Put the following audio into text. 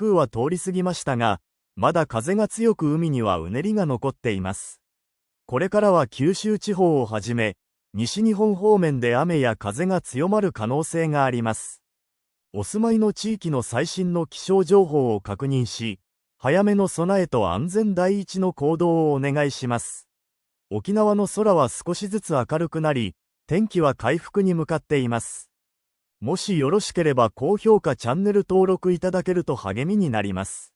風は通り過ぎましたが、まだ風が強く海にはうねりが残っています。これからは九州地方をはじめ、西日本方面で雨や風が強まる可能性があります。お住まいの地域の最新の気象情報を確認し、早めの備えと安全第一の行動をお願いします。沖縄の空は少しずつ明るくなり、天気は回復に向かっています。もしよろしければ高評価チャンネル登録いただけると励みになります。